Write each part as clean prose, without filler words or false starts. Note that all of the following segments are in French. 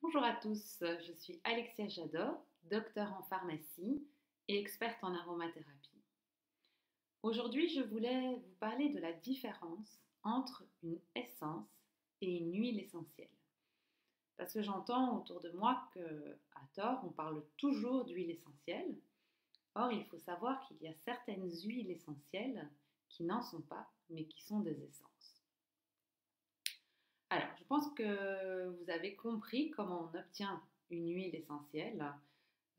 Bonjour à tous, je suis Alexia Jadot, docteure en pharmacie et experte en aromathérapie. Aujourd'hui, je voulais vous parler de la différence entre une essence et une huile essentielle. Parce que j'entends autour de moi que, à tort, on parle toujours d'huile essentielle. Or, il faut savoir qu'il y a certaines huiles essentielles qui n'en sont pas, mais qui sont des essences. Alors, je pense que vous avez compris comment on obtient une huile essentielle.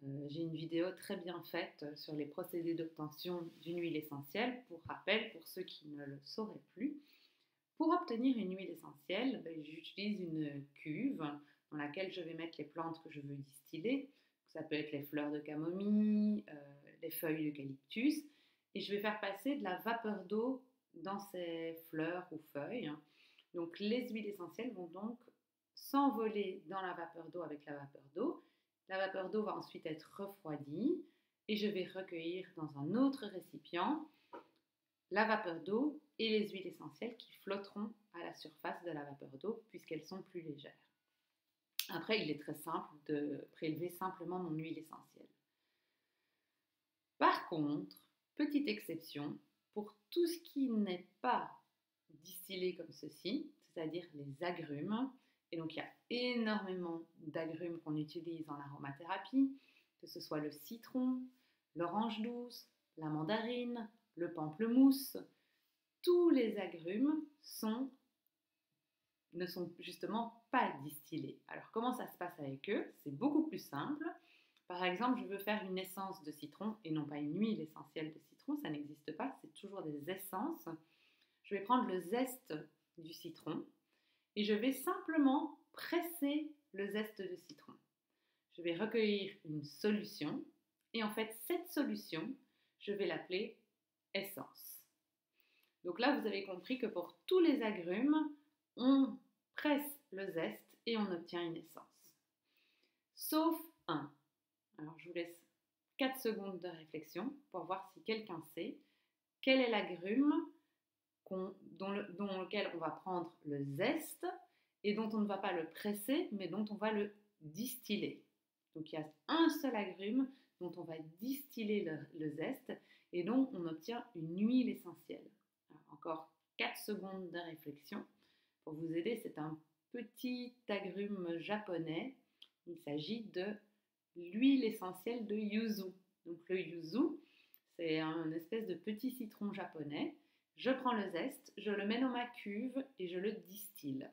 J'ai une vidéo très bien faite sur les procédés d'obtention d'une huile essentielle. Pour rappel, pour ceux qui ne le sauraient plus, pour obtenir une huile essentielle, j'utilise une cuve dans laquelle je vais mettre les plantes que je veux distiller. Ça peut être les fleurs de camomille, les feuilles d'eucalyptus. Et je vais faire passer de la vapeur d'eau dans ces fleurs ou feuilles. Donc les huiles essentielles vont donc s'envoler dans la vapeur d'eau avec la vapeur d'eau. La vapeur d'eau va ensuite être refroidie et je vais recueillir dans un autre récipient la vapeur d'eau et les huiles essentielles qui flotteront à la surface de la vapeur d'eau puisqu'elles sont plus légères. Après, il est très simple de prélever simplement mon huile essentielle. Par contre, petite exception, pour tout ce qui n'est pas distillé comme ceci, c'est-à-dire les agrumes, et donc il y a énormément d'agrumes qu'on utilise en aromathérapie, que ce soit le citron, l'orange douce, la mandarine, le pamplemousse, tous les agrumes ne sont justement pas distillés. Alors comment ça se passe avec eux? C'est beaucoup plus simple. Par exemple, je veux faire une essence de citron et non pas une huile essentielle de citron, ça n'existe pas, c'est toujours des essences. Je vais prendre le zeste du citron et je vais simplement presser le zeste de citron. Je vais recueillir une solution et en fait cette solution, je vais l'appeler essence. Donc là, vous avez compris que pour tous les agrumes, on presse le zeste et on obtient une essence. Sauf un. Alors je vous laisse 4 secondes de réflexion pour voir si quelqu'un sait quel est l'agrume dans lequel on va prendre le zeste et dont on ne va pas le presser, mais dont on va le distiller. Donc il y a un seul agrume dont on va distiller le zeste et dont on obtient une huile essentielle. Alors, encore 4 secondes de réflexion. Pour vous aider, c'est un petit agrume japonais. Il s'agit de l'huile essentielle de yuzu. Donc le yuzu, c'est un espèce de petit citron japonais. Je prends le zeste, je le mets dans ma cuve et je le distille.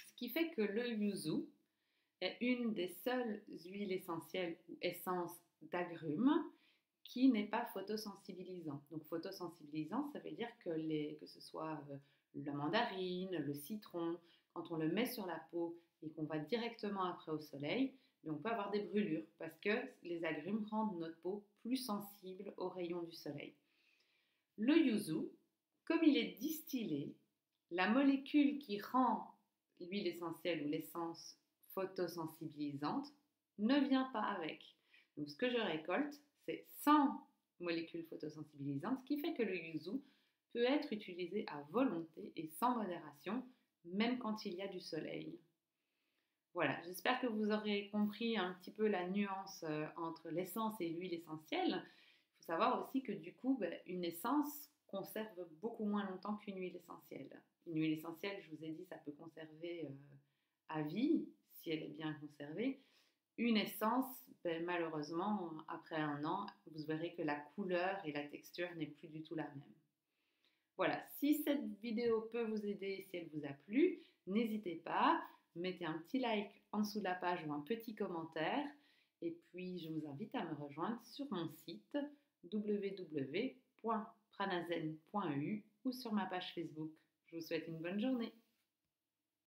Ce qui fait que le yuzu est une des seules huiles essentielles ou essences d'agrumes qui n'est pas photosensibilisant. Donc photosensibilisant, ça veut dire que ce soit la mandarine, le citron, quand on le met sur la peau et qu'on va directement après au soleil, on peut avoir des brûlures parce que les agrumes rendent notre peau plus sensible aux rayons du soleil. Le yuzu, comme il est distillé, la molécule qui rend l'huile essentielle ou l'essence photosensibilisante ne vient pas avec. Donc ce que je récolte, c'est 100 molécules photosensibilisantes, ce qui fait que le yuzu peut être utilisé à volonté et sans modération, même quand il y a du soleil. Voilà, j'espère que vous aurez compris un petit peu la nuance entre l'essence et l'huile essentielle. Il faut savoir aussi que du coup, une essence conserve beaucoup moins longtemps qu'une huile essentielle. Une huile essentielle, je vous ai dit, ça peut conserver à vie, si elle est bien conservée. Une essence, malheureusement, après un an, vous verrez que la couleur et la texture n'est plus du tout la même. Voilà, si cette vidéo peut vous aider, si elle vous a plu, n'hésitez pas, mettez un petit like en dessous de la page ou un petit commentaire. Et puis, je vous invite à me rejoindre sur mon site www.pranazen.eu ou sur ma page Facebook. Je vous souhaite une bonne journée.